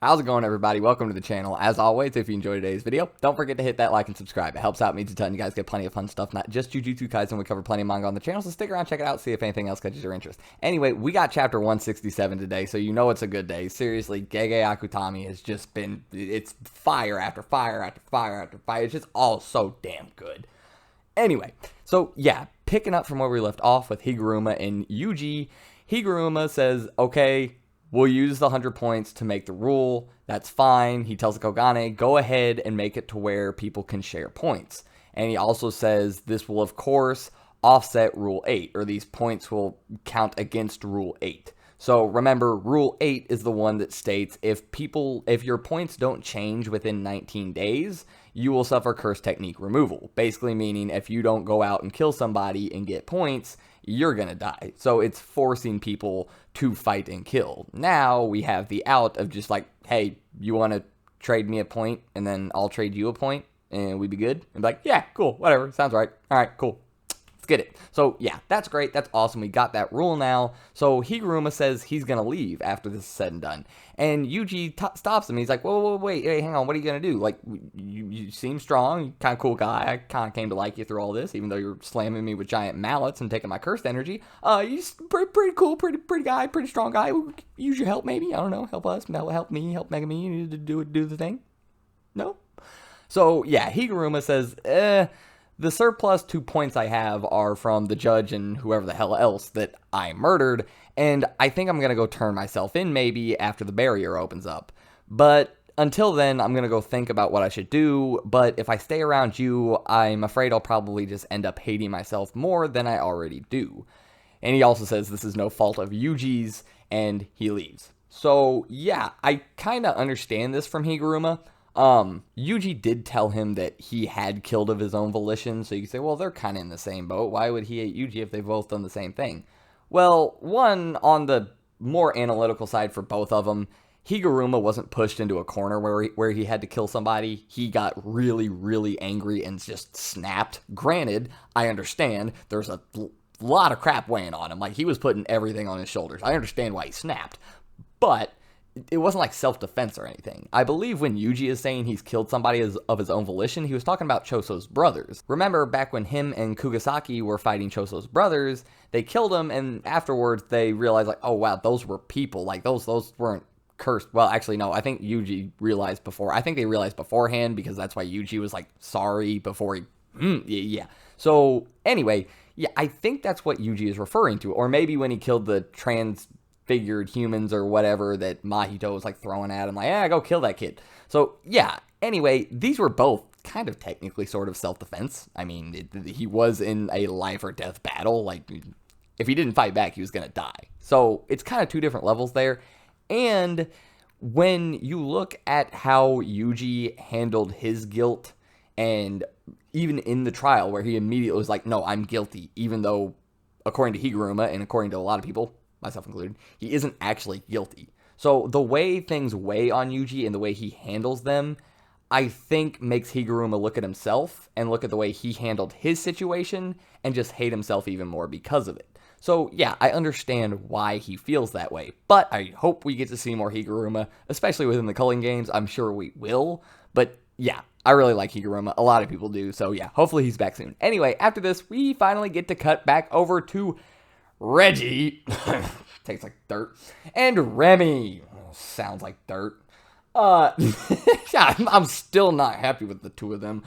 How's it going, everybody? Welcome to the channel. As always, if you enjoyed today's video, don't forget to hit that like and subscribe. It helps out me a ton. You guys get plenty of fun stuff, not just Jujutsu Kaisen. We cover plenty of manga on the channel, so stick around, check it out, see if anything else catches your interest. Anyway, we got chapter 167 today, so you know it's a good day. Seriously, Gege Akutami has just been, it's fire after fire after fire after fire. It's just all so damn good. Anyway, so yeah, picking up from where we left off with Higuruma and Yuji, Higuruma says, okay, we'll use the 100 points to make the rule. That's fine. He tells the Kogane, go ahead and make it to where people can share points. And he also says this will, of course, offset Rule 8, or these points will count against Rule 8. So remember, Rule 8 is the one that states if your points don't change within 19 days, you will suffer curse technique removal. Basically meaning if you don't go out and kill somebody and get points, you're gonna die. So it's forcing people to fight and kill. Now we have the out of just like, hey, you want to trade me a point and then I'll trade you a point and we'd be good? And be like, yeah, cool, whatever, sounds right. All right, cool. Let's get it. So yeah, that's great. That's awesome. We got that rule now. So Higuruma says he's going to leave after this is said and done. And Yuji stops him. He's like, whoa, wait, hey, hang on. What are you going to do? Like, you seem strong. You're kind of cool guy. I kind of came to like you through all this, even though you're slamming me with giant mallets and taking my cursed energy. You're pretty cool, pretty guy, pretty strong guy. Use your help, maybe. I don't know. Help us. Help me. Help Mega Me to do the thing. No? So yeah, Higuruma says, the surplus 2 points I have are from the judge and whoever the hell else that I murdered, and I think I'm going to go turn myself in maybe after the barrier opens up. But until then, I'm going to go think about what I should do, but if I stay around you, I'm afraid I'll probably just end up hating myself more than I already do. And he also says this is no fault of Yuji's, and he leaves. So yeah, I kind of understand this from Higuruma. Yuji did tell him that he had killed of his own volition, so you can say, well, they're kind of in the same boat. Why would he hate Yuji if they've both done the same thing? Well, one, on the more analytical side for both of them, Higuruma wasn't pushed into a corner where he had to kill somebody. He got really, really angry and just snapped. Granted, I understand there's a lot of crap weighing on him. Like, he was putting everything on his shoulders. I understand why he snapped, but it wasn't like self-defense or anything. I believe when Yuji is saying he's killed somebody of his own volition, he was talking about Choso's brothers. Remember, back when him and Kugasaki were fighting Choso's brothers, they killed him, and afterwards they realized, like, oh wow, those were people. Like, those weren't cursed. Well, actually, no, I think Yuji realized before. I think they realized beforehand, because that's why Yuji was, like, sorry before he... yeah. So, anyway, yeah, I think that's what Yuji is referring to. Or maybe when he killed the transfigured humans or whatever that Mahito was like throwing at him, like, yeah, go kill that kid. So yeah, anyway, these were both kind of technically sort of self-defense. I mean, he was in a life or death battle. Like, if he didn't fight back, he was gonna die. So it's kind of two different levels there. And when you look at how Yuji handled his guilt, and even in the trial where he immediately was like, no, I'm guilty, even though according to Higuruma and according to a lot of people, myself included, he isn't actually guilty. So the way things weigh on Yuji and the way he handles them, I think makes Higuruma look at himself and look at the way he handled his situation and just hate himself even more because of it. So yeah, I understand why he feels that way, but I hope we get to see more Higuruma, especially within the Culling games. I'm sure we will, but yeah, I really like Higuruma. A lot of people do, so yeah, hopefully he's back soon. Anyway, after this, we finally get to cut back over to Reggie, tastes like dirt, and Remi, sounds like dirt. Yeah, I'm still not happy with the two of them.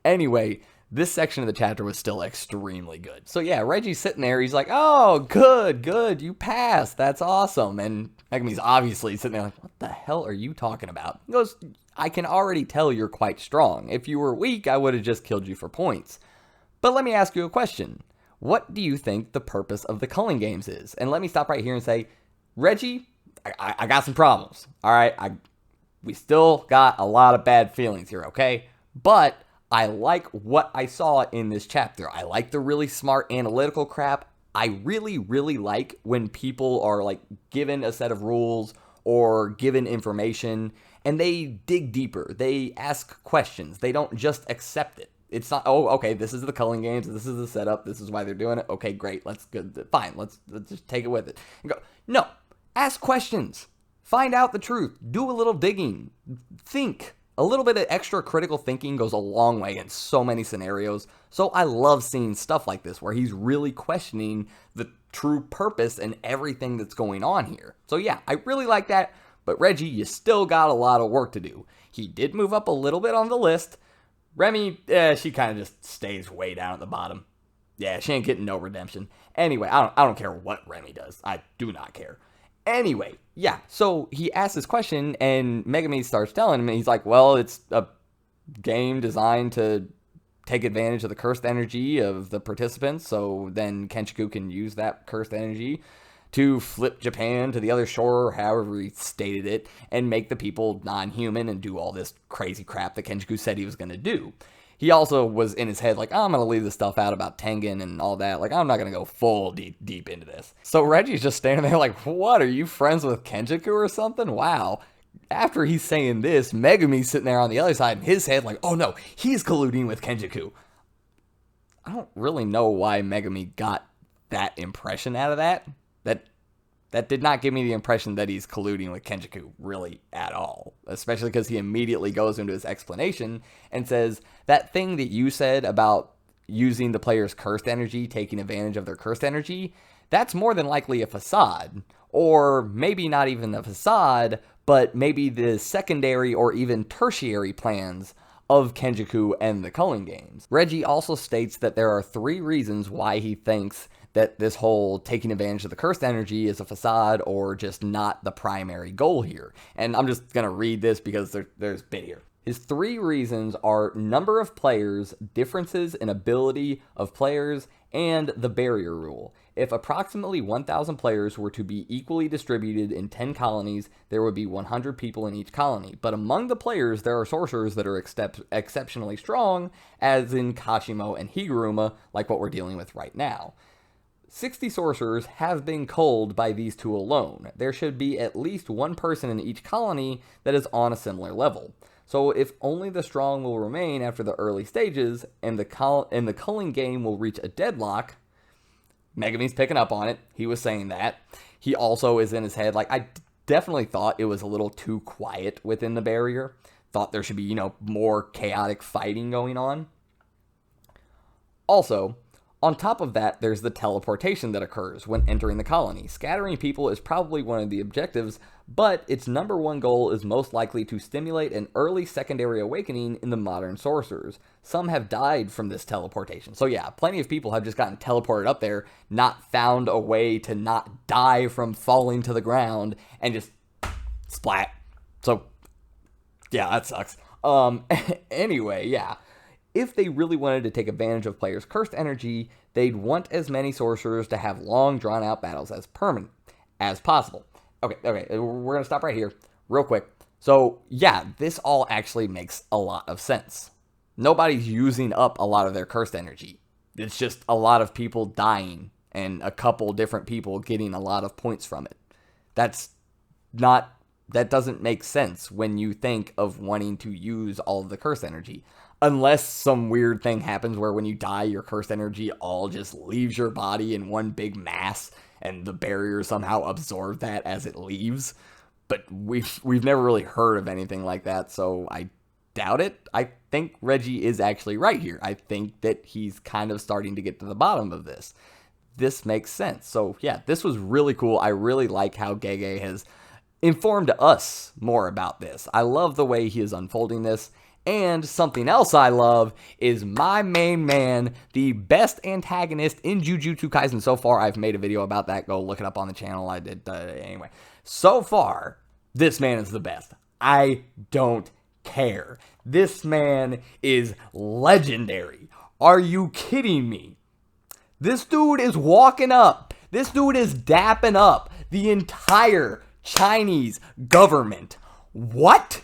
Anyway, this section of the chapter was still extremely good. So yeah, Reggie's sitting there, he's like, oh, good, you passed, that's awesome. And Megami's obviously sitting there like, what the hell are you talking about? He goes, I can already tell you're quite strong. If you were weak, I would have just killed you for points. But let me ask you a question. What do you think the purpose of the Culling games is? And let me stop right here and say, Reggie, I got some problems. All right, we still got a lot of bad feelings here, okay? But I like what I saw in this chapter. I like the really smart analytical crap. I really, really like when people are like given a set of rules or given information and they dig deeper. They ask questions. They don't just accept it. It's not, oh, okay, this is the Culling games, this is the setup, this is why they're doing it. Okay, great, let's just take it with it. And go, no, ask questions. Find out the truth. Do a little digging. Think. A little bit of extra critical thinking goes a long way in so many scenarios. So I love seeing stuff like this where he's really questioning the true purpose and everything that's going on here. So yeah, I really like that. But Reggie, you still got a lot of work to do. He did move up a little bit on the list. Remi, she kind of just stays way down at the bottom. Yeah, she ain't getting no redemption. Anyway, I don't care what Remi does. I do not care. Anyway, yeah, so he asks this question, and Megami starts telling him, and he's like, well, it's a game designed to take advantage of the cursed energy of the participants, so then Kenjaku can use that cursed energy to flip Japan to the other shore, however he stated it, and make the people non-human and do all this crazy crap that Kenjaku said he was going to do. He also was in his head like, I'm going to leave the stuff out about Tengen and all that. Like, I'm not going to go full deep into this. So Reggie's just standing there like, what? Are you friends with Kenjaku or something? Wow. After he's saying this, Megami's sitting there on the other side in his head like, oh no, he's colluding with Kenjaku. I don't really know why Megami got that impression out of that. That did not give me the impression that he's colluding with Kenjaku really at all. Especially because he immediately goes into his explanation and says, that thing that you said about using the player's cursed energy, taking advantage of their cursed energy, that's more than likely a facade. Or maybe not even a facade, but maybe the secondary or even tertiary plans of Kenjaku and the Culling Games. Reggie also states that there are 3 reasons why he thinks that this whole taking advantage of the cursed energy is a facade or just not the primary goal here. And I'm just going to read this because there's bit here. His 3 reasons are number of players, differences in ability of players, and the barrier rule. If approximately 1,000 players were to be equally distributed in 10 colonies, there would be 100 people in each colony. But among the players, there are sorcerers that are exceptionally strong, as in Kashimo and Higuruma, like what we're dealing with right now. 60 sorcerers have been culled by these 2 alone. There should be at least 1 person in each colony that is on a similar level. So if only the strong will remain after the early stages, and the culling game will reach a deadlock, Megami's picking up on it. He was saying that. He also is in his head, like, I definitely thought it was a little too quiet within the barrier. Thought there should be, more chaotic fighting going on. Also, on top of that, there's the teleportation that occurs when entering the colony. Scattering people is probably one of the objectives, but its number 1 goal is most likely to stimulate an early secondary awakening in the modern sorcerers. Some have died from this teleportation. So yeah, plenty of people have just gotten teleported up there, not found a way to not die from falling to the ground, and just splat. So yeah, that sucks. Anyway, yeah. If they really wanted to take advantage of players' cursed energy, they'd want as many sorcerers to have long, drawn-out battles as possible. Okay, we're going to stop right here, real quick. So, yeah, this all actually makes a lot of sense. Nobody's using up a lot of their cursed energy. It's just a lot of people dying, and a couple different people getting a lot of points from it. That doesn't make sense when you think of wanting to use all of the cursed energy. Unless some weird thing happens where when you die, your cursed energy all just leaves your body in one big mass, and the barrier somehow absorbs that as it leaves. But we've never really heard of anything like that, so I doubt it. I think Reggie is actually right here. I think that he's kind of starting to get to the bottom of this. This makes sense. So yeah, this was really cool. I really like how Gege has informed us more about this. I love the way he is unfolding this. And something else I love is my main man, the best antagonist in Jujutsu Kaisen so far. I've made a video about that. Go look it up on the channel. I did anyway. So far, this man is the best. I don't care. This man is legendary. Are you kidding me? This dude is walking up. This dude is dapping up the entire Chinese government. What?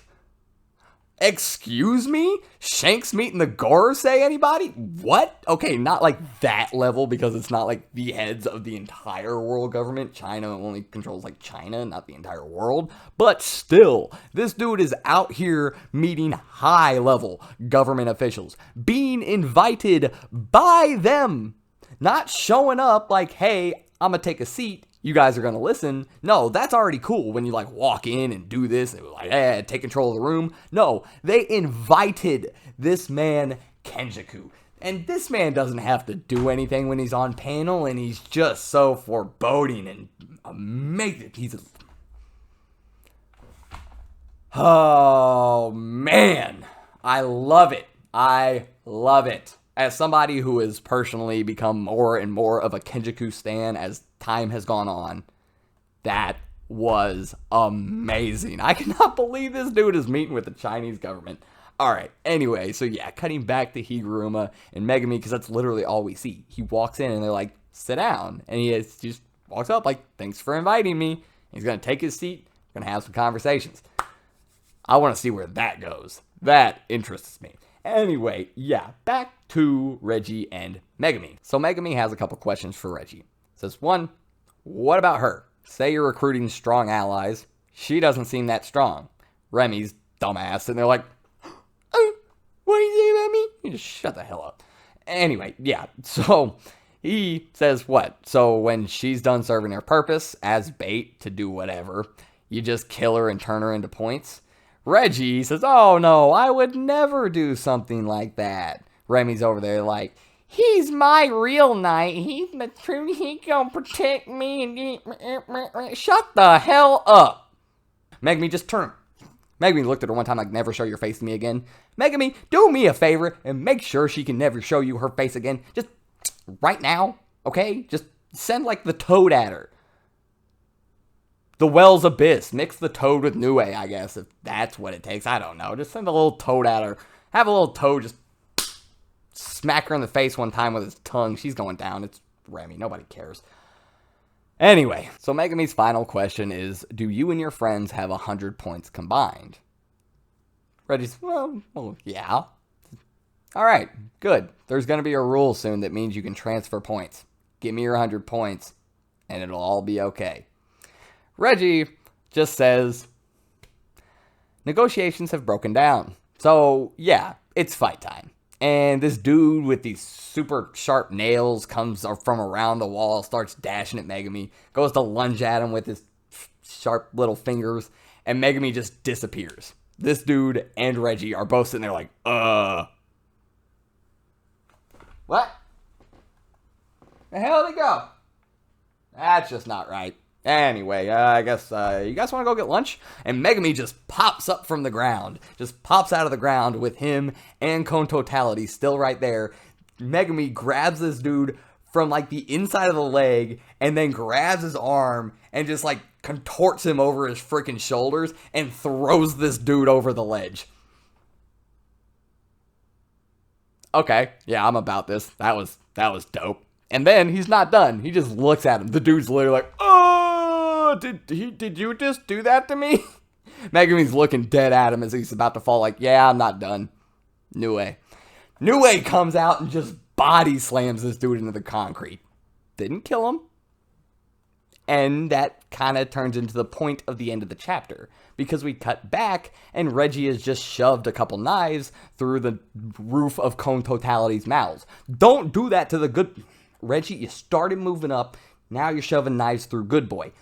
Excuse me? Shanks meeting the Gorosei, anybody? What? Okay, not like that level, because it's not like the heads of the entire world government. China only controls like China, not the entire world. But still, this dude is out here meeting high level government officials, being invited by them, not showing up like, hey, I'm gonna take a seat. you guys are going to listen. No, that's already cool when you like walk in and do this and like, take control of the room. No, they invited this man, Kenjaku. And this man doesn't have to do anything when he's on panel, and he's just so foreboding and amazing. Oh, man. I love it. I love it. As somebody who has personally become more and more of a Kenjaku stan as time has gone on, that was amazing. I cannot believe this dude is meeting with the Chinese government. Alright, anyway, so yeah, cutting back to Higuruma and Megumi, because that's literally all we see. He walks in and they're like, sit down. And he just walks up like, thanks for inviting me. He's going to take his seat, going to have some conversations. I want to see where that goes. That interests me. Anyway, yeah, back to Reggie and Megumi. So Megumi has a couple questions for Reggie. Says, one, what about her? Say you're recruiting strong allies. She doesn't seem that strong. Remi's dumbass, and they're like, what do you say about me? You just shut the hell up. Anyway, yeah, so he says what? So when she's done serving her purpose as bait to do whatever, you just kill her and turn her into points? Reggie says, oh no, I would never do something like that. Remi's over there like, he's my real knight. He's the truth. He gonna protect me. And shut the hell up. Megumi, just turn. Megumi looked at her one time like, never show your face to me again. Megumi, do me a favor and make sure she can never show you her face again. Just right now, okay? Just send like the toad at her. The Well's Abyss. Mix the toad with Nue, I guess, if that's what it takes. I don't know. Just send a little toad at her. Have a little toad just smack her in the face one time with his tongue. She's going down. It's Remi. Nobody cares. Anyway, so Megumi's final question is, do you and your friends have 100 points combined? Reggie's, well, yeah. All right, good. There's going to be a rule soon that means you can transfer points. Give me your 100 points, and it'll all be okay. Reggie just says, negotiations have broken down. So, yeah, it's fight time. And this dude with these super sharp nails comes from around the wall, starts dashing at Megumi, goes to lunge at him with his sharp little fingers, and Megumi just disappears. This dude and Reggie are both sitting there like, what? The hell did he go? That's just not right. Anyway, I guess you guys want to go get lunch? And Megumi just pops up from the ground. Just pops out of the ground with him and Cone Totality still right there. Megumi grabs this dude from like the inside of the leg and then grabs his arm and just like contorts him over his freaking shoulders and throws this dude over the ledge. Okay, yeah, I'm about this. That was dope. And then he's not done. He just looks at him. The dude's literally like, oh, did you just do that to me? Megumi's looking dead at him as he's about to fall like, yeah, I'm not done. Nue comes out and just body slams this dude into the concrete. Didn't kill him. And that kind of turns into the point of the end of the chapter. Because we cut back and Reggie has just shoved a couple knives through the roof of Cone Totality's mouths. Don't do that to the good... Reggie, you started moving up. Now you're shoving knives through Good Boy.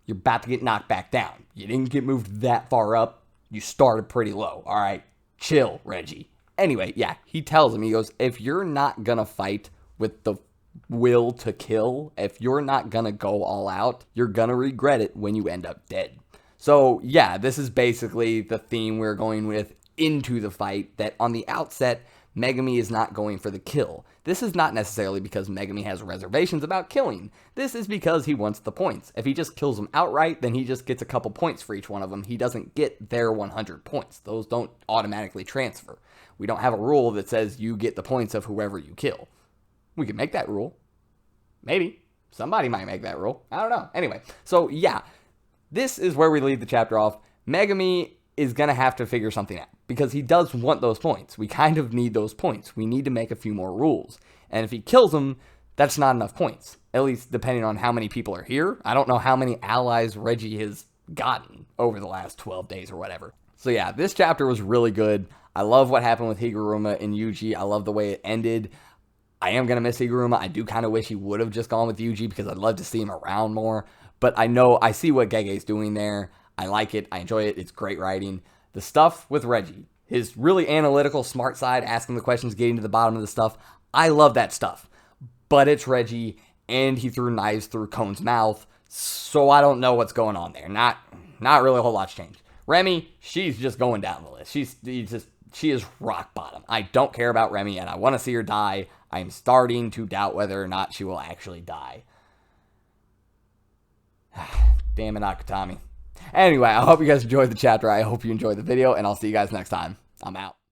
You're about to get knocked back down. You didn't get moved that far up. You started pretty low. All right, chill, Reggie. Anyway, yeah, he tells him, he goes, if you're not going to fight with the will to kill, if you're not going to go all out, you're going to regret it when you end up dead. So, yeah, this is basically the theme we're going with into the fight, that on the outset, Megumi is not going for the kill. This is not necessarily because Megumi has reservations about killing. This is because he wants the points. If he just kills them outright, then he just gets a couple points for each one of them. He doesn't get their 100 points. Those don't automatically transfer. We don't have a rule that says you get the points of whoever you kill. We could make that rule. Maybe. Somebody might make that rule. I don't know. Anyway, so yeah, this is where we leave the chapter off. Megumi is going to have to figure something out because he does want those points. We kind of need those points. We need to make a few more rules. And if he kills them, that's not enough points. At least depending on how many people are here. I don't know how many allies Reggie has gotten over the last 12 days or whatever. So yeah, this chapter was really good. I love what happened with Higuruma and Yuji. I love the way it ended. I am going to miss Iguruma. I do kind of wish he would have just gone with Yuji because I'd love to see him around more. But I see what Gege's doing there. I like it. I enjoy it. It's great writing. The stuff with Reggie, his really analytical, smart side, asking the questions, getting to the bottom of the stuff. I love that stuff. But it's Reggie, and he threw knives through Kone's mouth, so I don't know what's going on there. Not really a whole lot's changed. Remi, she's just going down the list. She is rock bottom. I don't care about Remi, and I want to see her die. I'm starting to doubt whether or not she will actually die. Damn it, Akutami. Anyway, I hope you guys enjoyed the chapter. I hope you enjoyed the video, and I'll see you guys next time. I'm out.